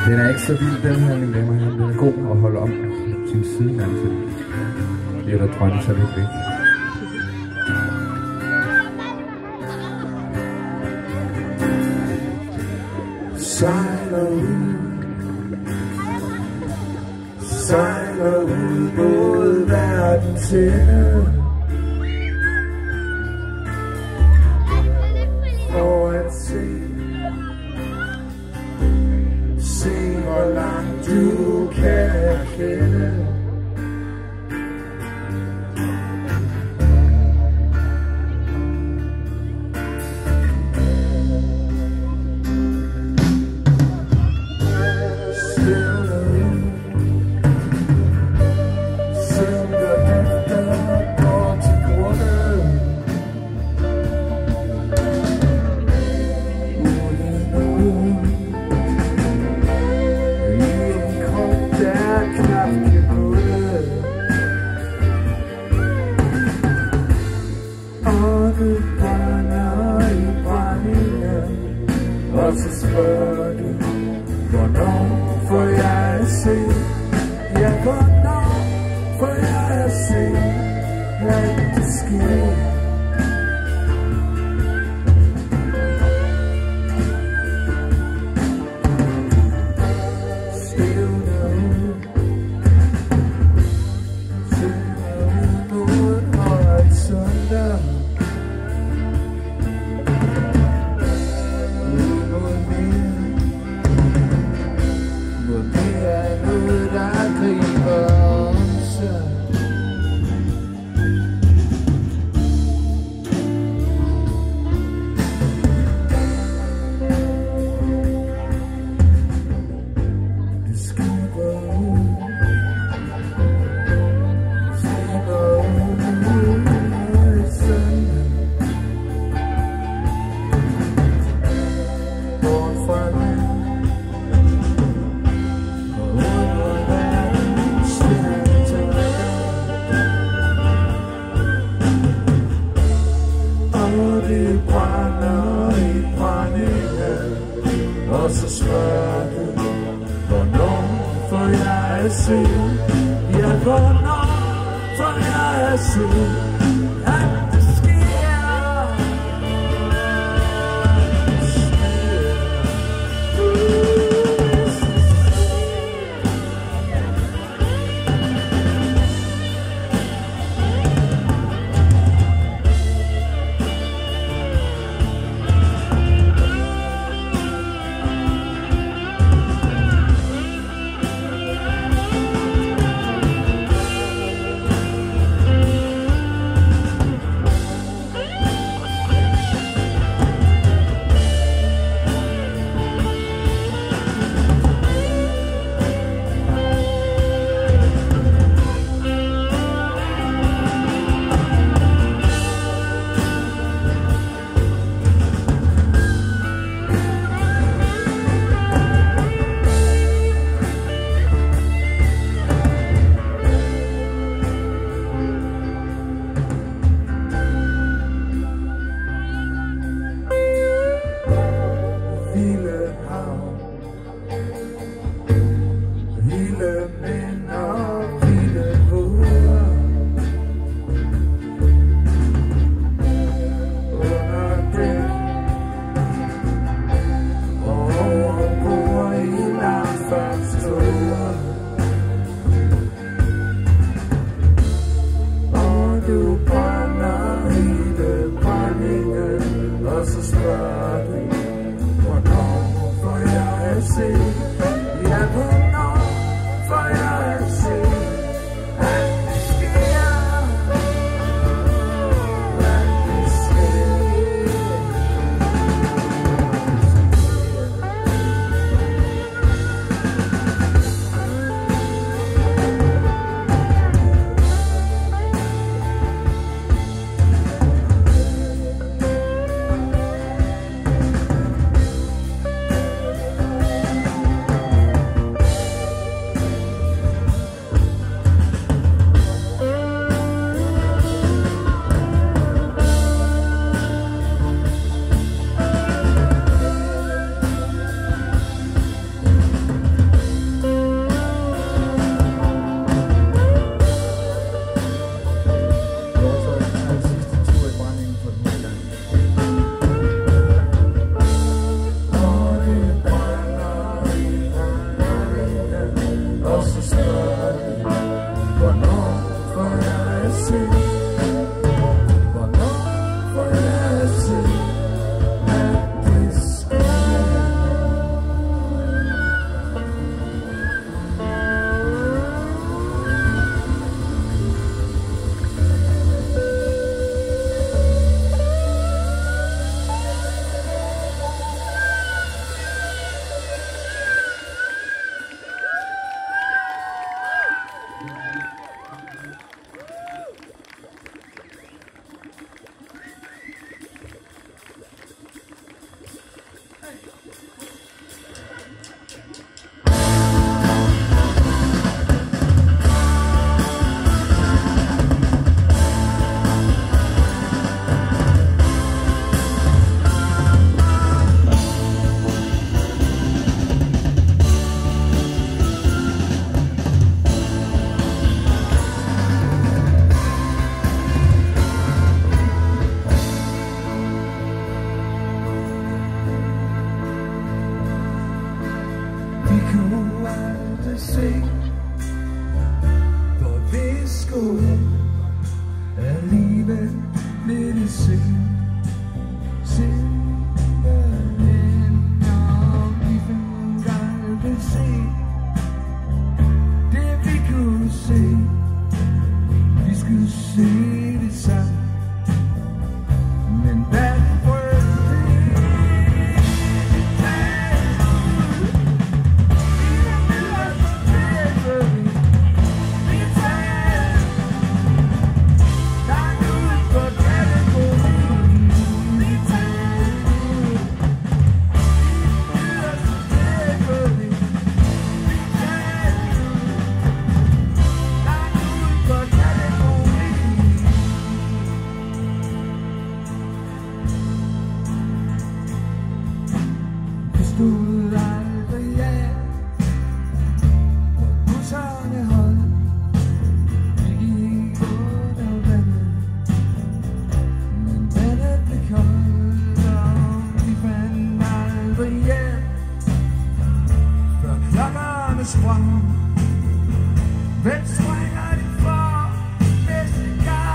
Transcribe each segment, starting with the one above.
Den er ikke så vild, den her, mine damer og herrer. Den er god at holde om sin sidegang til. Det er der drømme, så lidt væk. Sejler ud mod verdens ende for at se hvor langt du kan erkende. Og så spørger du, hvornår får jeg at se? Ja, hvornår får jeg at se, at det sker? Og så spørger du, hvornår får jeg at se? Ja, hvornår får jeg at se, at det sker? se, hvor hvis gået alligevel blev det sent. Simpelthen, og vi fik aldrig se det vi kunne se. Vi skulle se det sammen, men hvad stod aldrig af, hvor busserne holdt. Vi gik under vandet, men vandet blev koldt, og vi fandt aldrig hjem, før klokkerne sprang. Hvem springer de for næste gang?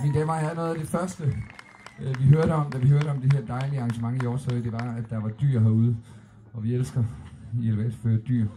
Mine damer og herrer, noget af det første, vi hørte om, da vi hørte om det her dejlige arrangement i Årshøj, det var, at der var dyr herude. Og vi elsker i Elevatorsfører dyr.